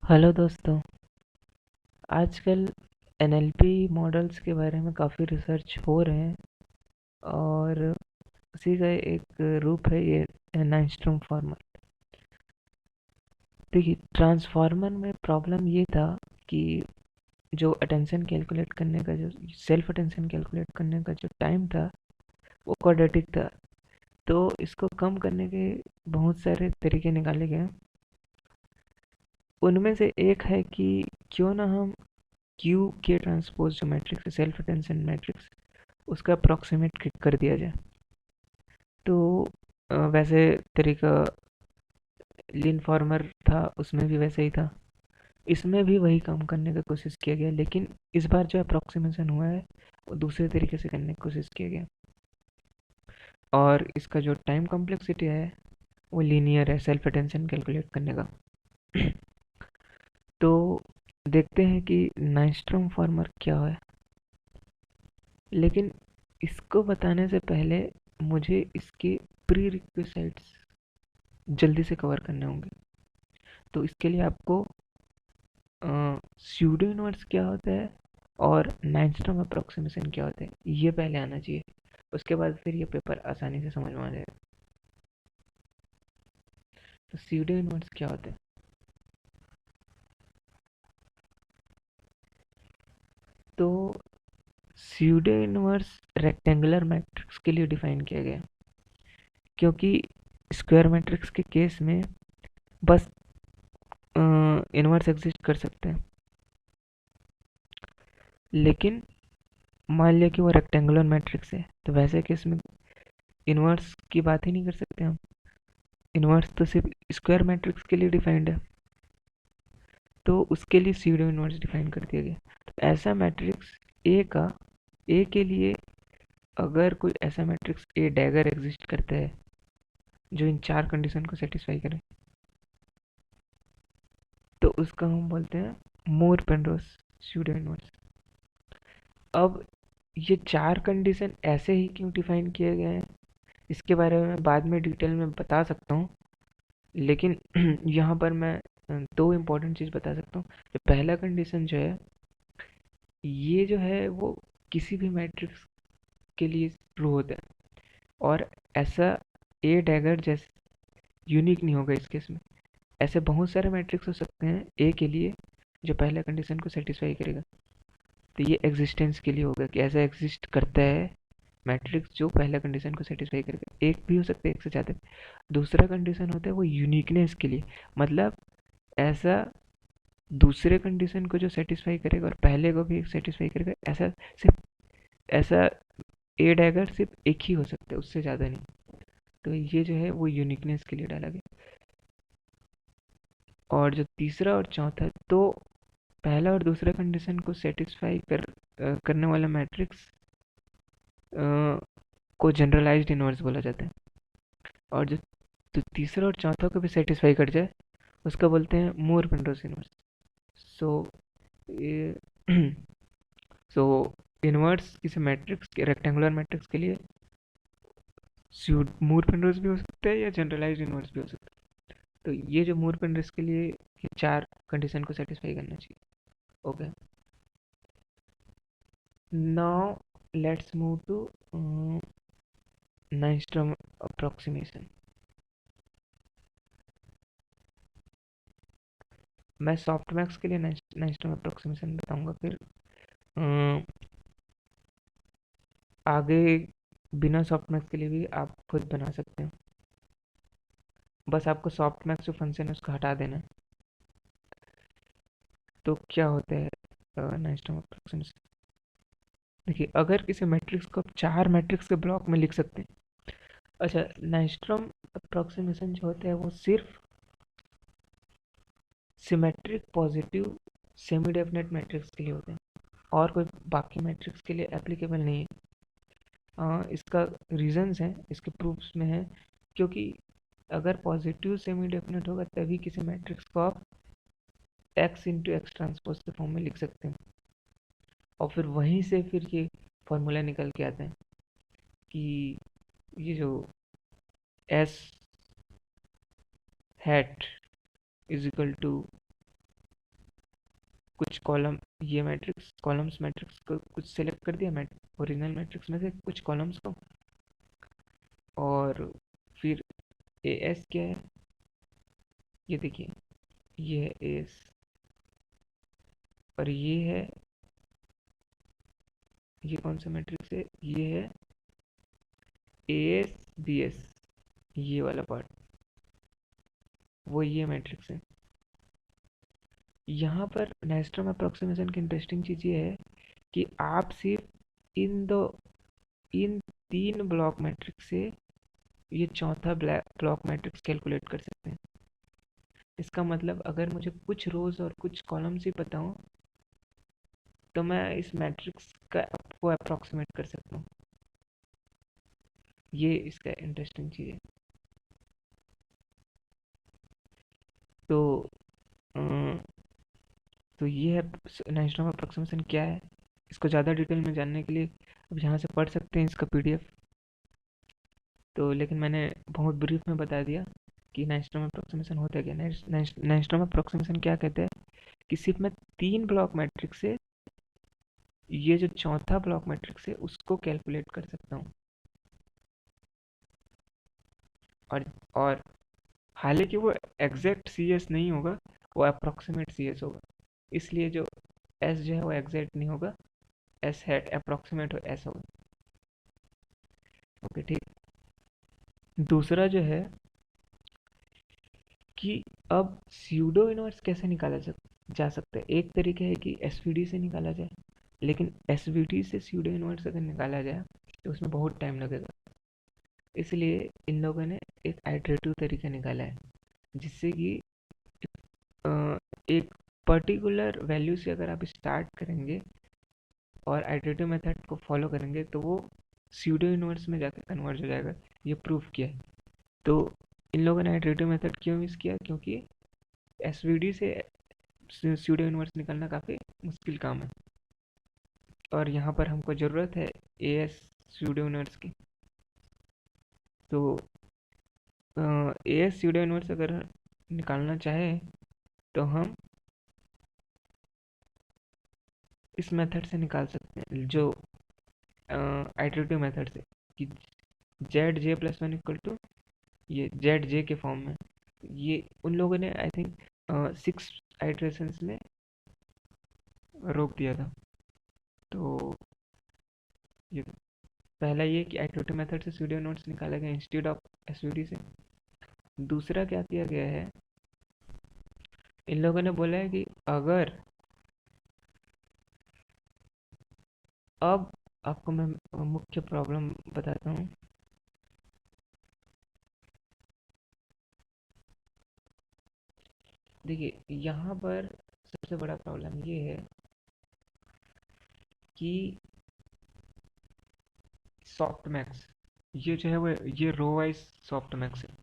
Hello दोस्तों। आजकल NLP models के बारे में काफ़ी रिसर्च हो रहे हैं और उसी का एक रूप है ये नाइस्ट्रॉम फॉर्मूला। देखिए, ट्रांसफॉर्मर में प्रॉब्लम ये था कि जो अटेंशन कैलकुलेट करने का जो सेल्फ अटेंशन कैलकुलेट करने का जो टाइम था वो क्वाड्रेटिक था। तो इसको कम करने के बहुत सारे तरीके निकाले गए। उनमें से एक है कि क्यों ना हम क्यू के ट्रांसपोज जो मैट्रिक्स है सेल्फ अटेंशन मैट्रिक्स उसका अप्रॉक्सीमेट कर दिया जाए। तो वैसे तरीका लीन फार्मर था उसमें भी वैसे ही था। इसमें भी वही काम करने का कोशिश किया गया, लेकिन इस बार जो अप्रॉक्सीमेशन हुआ है वो दूसरे तरीके से करने की कोशिश किया गया और इसका जो टाइम कॉम्प्लेक्सिटी है वो लीनियर है सेल्फ अटेंशन कैलकुलेट करने का। तो देखते हैं कि नाइस्ट्रॉम फॉर्मर क्या है, लेकिन इसको बताने से पहले मुझे इसके प्री रिक्विजिट्स जल्दी से कवर करने होंगे। तो इसके लिए आपको स्यूडो इनवर्स क्या होता है और नाइस्ट्रॉम अप्रोक्सीमेशन क्या होता है ये पहले आना चाहिए। उसके बाद फिर ये पेपर आसानी से समझ में आ जाएगा। तो स्यूडो इनवर्स क्या होता है? तो स्यूडो इनवर्स रेक्टेंगुलर मैट्रिक्स के लिए डिफाइन किया गया, क्योंकि स्क्वायर मैट्रिक्स के केस में बस इनवर्स एग्जिस्ट कर सकते हैं, लेकिन मान लिया कि वो रेक्टेंगुलर मैट्रिक्स है तो वैसे केस में इनवर्स की बात ही नहीं कर सकते हम। इनवर्स तो सिर्फ स्क्वायर मैट्रिक्स के लिए डिफाइंड है, तो उसके लिए स्यूडो इनवर्स डिफाइन कर दिया गया। तो ऐसा मैट्रिक्स ए का ए के लिए अगर कोई ऐसा मैट्रिक्स ए डैगर एग्जिस्ट करता है जो इन चार कंडीशन को सेटिस्फाई करे तो उसका हम बोलते हैं मूर पेनरोस स्यूडो इनवर्स। अब ये चार कंडीशन ऐसे ही क्यों डिफाइन किए गए हैं इसके बारे में बाद में डिटेल में बता सकता हूँ, लेकिन यहाँ पर मैं दो इम्पोर्टेंट चीज़ बता सकता हूँ। जो पहला कंडीशन जो है ये जो है वो किसी भी मैट्रिक्स के लिए ट्रू होता है और ऐसा ए डैगर जैसे यूनिक नहीं होगा इस केस में। ऐसे बहुत सारे मैट्रिक्स हो सकते हैं ए के लिए जो पहला कंडीशन को सेटिस्फाई करेगा। तो ये एग्जिस्टेंस के लिए होगा कि ऐसा एग्जिस्ट करता है मैट्रिक्स जो पहला कंडीशन को सेटिस्फाई करेगा। एक भी हो सकता है, एक से ज़्यादा। दूसरा कंडीशन होता है वो यूनिकनेस के लिए, मतलब ऐसा दूसरे कंडीशन को जो सेटिस्फाई करेगा और पहले को भी सेटिस्फाई करेगा, ऐसा सिर्फ ऐसा ए डैगर सिर्फ एक ही हो सकता है, उससे ज़्यादा नहीं। तो ये जो है वो यूनिकनेस के लिए डाला गया। और जो तीसरा और चौथा, तो पहला और दूसरा कंडीशन को सेटिस्फाई करने वाला मैट्रिक्स को जनरलाइज्ड इनवर्स बोला जाता है। और जो तो तीसरा और चौथा को भी सेटिस्फाई कर जाए उसका बोलते हैं मूर पेनरोस इनवर्स। सो ये सो इनवर्स किसी मैट्रिक्स के रेक्टेंगुलर मैट्रिक्स के लिए मूर पेनरोस भी हो सकता है या जनरलाइज्ड इनवर्स भी हो सकता है। तो ये जो मूर पेनरोस के लिए ये चार कंडीशन को सेटिस्फाई करना चाहिए। Okay, now let's move to Nystrom approximation. मैं सॉफ्टमैक्स के लिए नाइस्ट्रॉम अप्रोक्सीमेशन बताऊंगा, फिर अ, आगे बिना सॉफ्टमैक्स के लिए भी आप खुद बना सकते हैं। बस आपको सॉफ्टमैक्स जो फंक्शन है उसको हटा देना है। तो क्या होता है नाइस्ट्रॉम अप्रोक्सीमेशन? देखिए, अगर किसी मैट्रिक्स को आप चार मैट्रिक्स के ब्लॉक में लिख सकते हैं। अच्छा, नाइस्ट्रॉम अप्रोक्सीमेशन जो होता है वो सिर्फ symmetric positive semi definite matrix के लिए होते हैं और कोई बाकी मैट्रिक्स के लिए एप्लीकेबल नहीं है। इसका रीजंस है, इसके प्रूफ्स में है। क्योंकि अगर पॉजिटिव सेमी डेफिनेट होगा तभी किसी मैट्रिक्स को आप एक्स इंटू एक्स ट्रांसपोज के फॉर्म में लिख सकते हैं और फिर वहीं से फिर ये फॉर्मूला निकल के आता है कि ये जो S hat is equal to कुछ कॉलम, ये मैट्रिक्स कॉलम्स मैट्रिक्स को कुछ सेलेक्ट कर दिया ओरिजिनल मैट्रिक्स में से कुछ कॉलम्स को, और फिर ए एस क्या है, ये देखिए, ये है ए एस, और ये कौन सा मैट्रिक्स है, ये है ए एस बी एस, ये वाला पार्ट, वो ये मैट्रिक्स है। यहाँ पर नेस्ट्रम अप्रोक्सीमेशन की इंटरेस्टिंग चीज़ ये है कि आप सिर्फ इन 3 ब्लॉक मैट्रिक्स से ये चौथा ब्लॉक मैट्रिक्स कैलकुलेट कर सकते हैं। इसका मतलब अगर मुझे कुछ रोज और कुछ कॉलम्स ही पता हो तो मैं इस मैट्रिक्स का को अप्रोक्सीमेट कर सकता हूँ। ये इसका इंटरेस्टिंग चीज़ है। तो तो ये है नेस्ट्रम अप्रोक्सीमेशन क्या है। इसको ज़्यादा डिटेल में जानने के लिए अब यहाँ से पढ़ सकते हैं इसका पीडीएफ। तो लेकिन मैंने बहुत ब्रीफ में बता दिया कि नेस्ट्रम अप्रोक्सीमेशन होता है क्या। नेस्ट्रम अप्रोक्सीमेशन क्या कहते हैं कि सिर्फ मैं 3 ब्लॉक मैट्रिक्स से ये जो चौथा ब्लॉक मैट्रिक्स है उसको कैलकुलेट कर सकता हूँ। और हालांकि वो एग्जैक्ट सी एस नहीं होगा, वो अप्रोक्सीमेट सी एस होगा, इसलिए जो एस जो है वो एग्जैक्ट नहीं होगा, एस हैट अप्रोक्सीमेट एस होगा। ओके ठीक। दूसरा जो है कि अब स्यूडो इनवर्स कैसे निकाला जा सकता है। एक तरीका है कि एसवीडी से निकाला जाए, लेकिन एसवीडी से स्यूडो इनवर्स अगर निकाला जाए तो उसमें बहुत टाइम लगेगा। इसलिए इन लोगों ने एक आइटरेटिव तरीका निकाला है, जिससे कि एक पर्टिकुलर वैल्यू से अगर आप स्टार्ट करेंगे और आइटरेटिव मेथड को फॉलो करेंगे तो वो स्यूडो इनवर्स में जाकर कन्वर्ज हो जाएगा। ये प्रूफ किया है। तो इन लोगों ने आइटरेटिव मेथड क्यों यूज़ किया, क्योंकि एसवीडी से स्यूडो इनवर्स निकालना काफ़ी मुश्किल काम है, और यहाँ पर हमको ज़रूरत है ए एस स्यूडो इनवर्स की। तो ए एस स्यूडो इनवर्स अगर निकालना चाहे तो हम इस मेथड से निकाल सकते हैं, जो आइटरेटिव मेथड से, कि Z J plus one equal to ये जेड जे के फॉर्म में। ये उन लोगों ने आई थिंक 6 आइटरेशंस में रोक दिया था। तो ये पहला ये कि आइटरेटिव मेथड से स्यूडो नोट्स निकाला गया इंस्टेड ऑफ एसवीडी से। दूसरा क्या किया गया है, इन लोगों ने बोला है कि अगर अब आपको मैं मुख्य प्रॉब्लम बताता हूँ। देखिए यहाँ पर सबसे बड़ा प्रॉब्लम ये है कि सॉफ्ट मैक्स, ये जो है वो ये रो वाइज सॉफ्ट मैक्स है।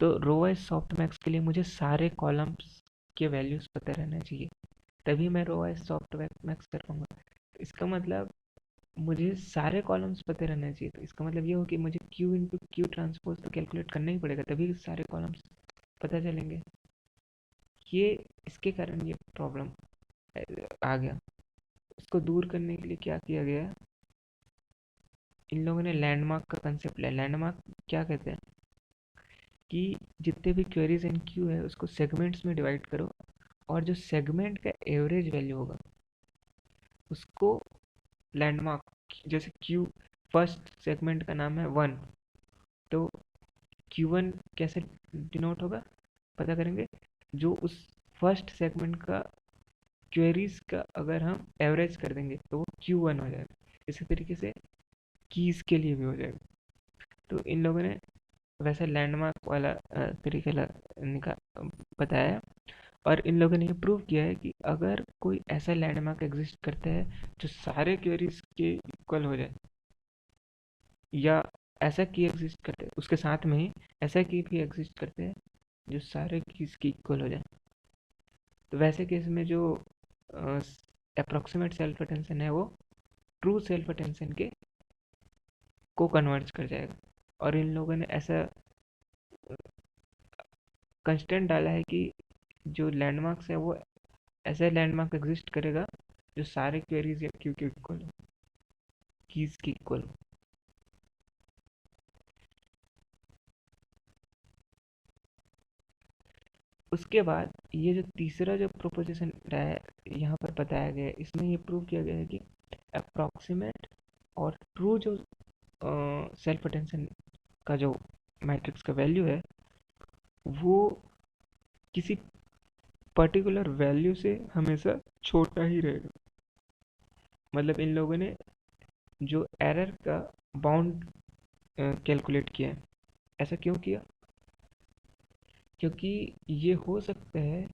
तो रो वाइज सॉफ्ट मैक्स के लिए मुझे सारे कॉलम्स के वैल्यूज पता रहना चाहिए, तभी मैं रो वाइज सॉफ्ट मैक्स कर पाऊंगा। तो इसका मतलब मुझे सारे कॉलम्स पता रहना चाहिए। तो इसका मतलब ये हो कि मुझे क्यू इंटू क्यू ट्रांसपोज तो कैलकुलेट करना ही पड़ेगा, तभी सारे कॉलम्स पता चलेंगे। ये इसके कारण ये प्रॉब्लम आ गया। इसको दूर करने के लिए क्या किया गया, इन लोगों ने लैंडमार्क का कंसेप्ट लिया। लैंडमार्क क्या कहते हैं कि जितने भी क्वेरीज इन क्यू है उसको सेगमेंट्स में डिवाइड करो, और जो सेगमेंट का एवरेज वैल्यू होगा उसको लैंडमार्क, जैसे क्यू फर्स्ट सेगमेंट का नाम है 1, तो Q1 कैसे डिनोट होगा पता करेंगे, जो उस फर्स्ट सेगमेंट का क्वेरीज का अगर हम एवरेज कर देंगे तो वो Q1 हो जाएगा। इसी तरीके से कीज के लिए भी हो जाएगा। तो इन लोगों ने वैसे लैंडमार्क वाला तरीका बताया, और इन लोगों ने ये प्रूव किया है कि अगर कोई ऐसा लैंडमार्क एग्जिस्ट करता है जो सारे क्वेरीज के इक्वल हो जाए, या ऐसा की एग्जिस्ट करते हैं उसके साथ में ही ऐसा की भी एग्जिस्ट करते हैं जो सारे कीज के इक्वल हो जाए, तो वैसे केस में जो अप्रोक्सीमेट सेल्फ अटेंशन है वो ट्रू सेल्फ अटेंशन के को कन्वर्ज कर जाएगा। और इन लोगों ने ऐसा कंस्टेंट डाला है कि जो लैंडमार्क्स है वो ऐसा लैंडमार्क एग्जिस्ट करेगा जो सारे क्वेरीज या क्यू के इक्वल हो, कीज के इक्वल हो। उसके बाद ये जो तीसरा जो प्रोपोजिशन यहाँ पर बताया गया है, इसमें ये प्रूव किया गया है कि अप्रॉक्सीमेट और ट्रू जो सेल्फ अटेंशन का जो मैट्रिक्स का वैल्यू है वो किसी पर्टिकुलर वैल्यू से हमेशा छोटा ही रहेगा। मतलब इन लोगों ने जो एरर का बाउंड कैलकुलेट किया है, ऐसा क्यों किया? क्योंकि ये हो सकता है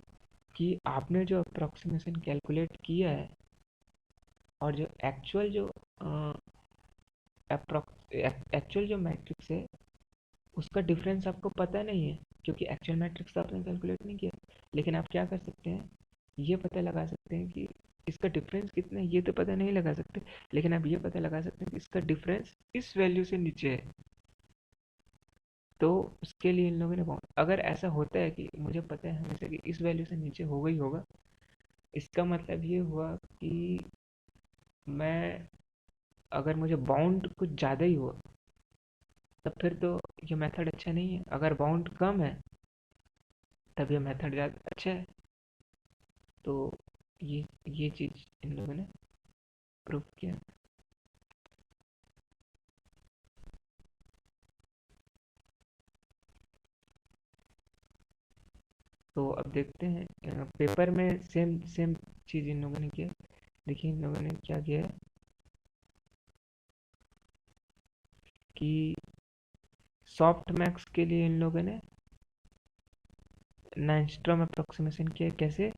कि आपने जो अप्रॉक्सीमेशन कैलकुलेट किया है और जो एक्चुअल जो मैट्रिक्स है उसका डिफरेंस आपको पता नहीं है, क्योंकि एक्चुअल मैट्रिक्स तो आपने कैलकुलेट नहीं किया। लेकिन आप क्या कर सकते हैं, ये पता लगा सकते हैं कि इसका डिफरेंस कितना है। ये तो पता नहीं लगा सकते, लेकिन आप ये पता लगा सकते हैं कि इसका डिफरेंस इस वैल्यू से नीचे है। तो उसके लिए इन लोगों ने बाउंड, अगर ऐसा होता है कि मुझे पता है हमेशा कि इस वैल्यू से नीचे होगा ही होगा, इसका मतलब ये हुआ कि मैं, अगर मुझे बाउंड कुछ ज़्यादा ही हुआ तब फिर तो ये मेथड अच्छा नहीं है। अगर बाउंड कम है तब ये मेथड ज़्यादा अच्छा है। तो ये चीज़ इन लोगों ने प्रूव किया। तो अब देखते हैं पेपर में सेम सेम चीज़ इन लोगों ने किया। देखिए इन लोगों ने क्या किया है कि सॉफ्ट मैक्स के लिए इन लोगों ने नाइनस्ट्रॉम अप्रोक्सीमेशन किया। कैसे?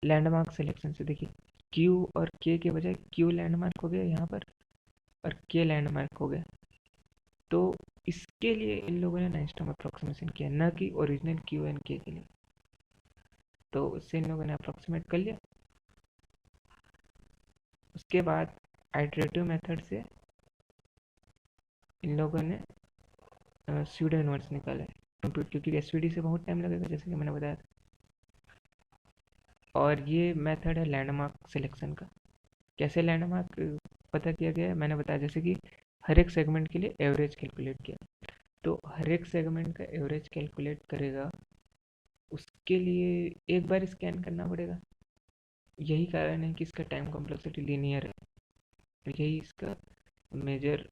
लैंडमार्क सिलेक्शन से। देखिए क्यू और के बजाय क्यू लैंडमार्क हो गया यहाँ पर और के लैंडमार्क हो गया। तो इसके लिए इन लोगों ने नाइनस्ट्रॉम अप्रोक्सीमेशन किया, न कि ओरिजिनल क्यू एंड के लिए। तो उससे इन लोगों ने अप्रोक्सीमेट कर लिया। उसके बाद आइटरेटिव मेथड से इन लोगों ने स्यूडो इनवर्स निकाला है कंप्यूट, क्योंकि एसवीडी से बहुत टाइम लगेगा जैसे कि मैंने बताया था। और ये मेथड है लैंडमार्क सिलेक्शन का। कैसे लैंडमार्क पता किया गया है मैंने बताया, जैसे कि हर एक सेगमेंट के लिए एवरेज कैलकुलेट किया। तो हर एक सेगमेंट का एवरेज कैलकुलेट करेगा, उसके लिए एक बार स्कैन करना पड़ेगा। यही कारण है कि इसका टाइम कॉम्प्लेक्सिटी लीनियर है। तो यही इसका मेजर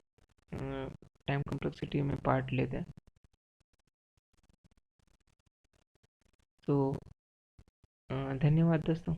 टाइम कॉम्प्लेक्सिटी में पार्ट लेते हैं। तो धन्यवाद दोस्तों।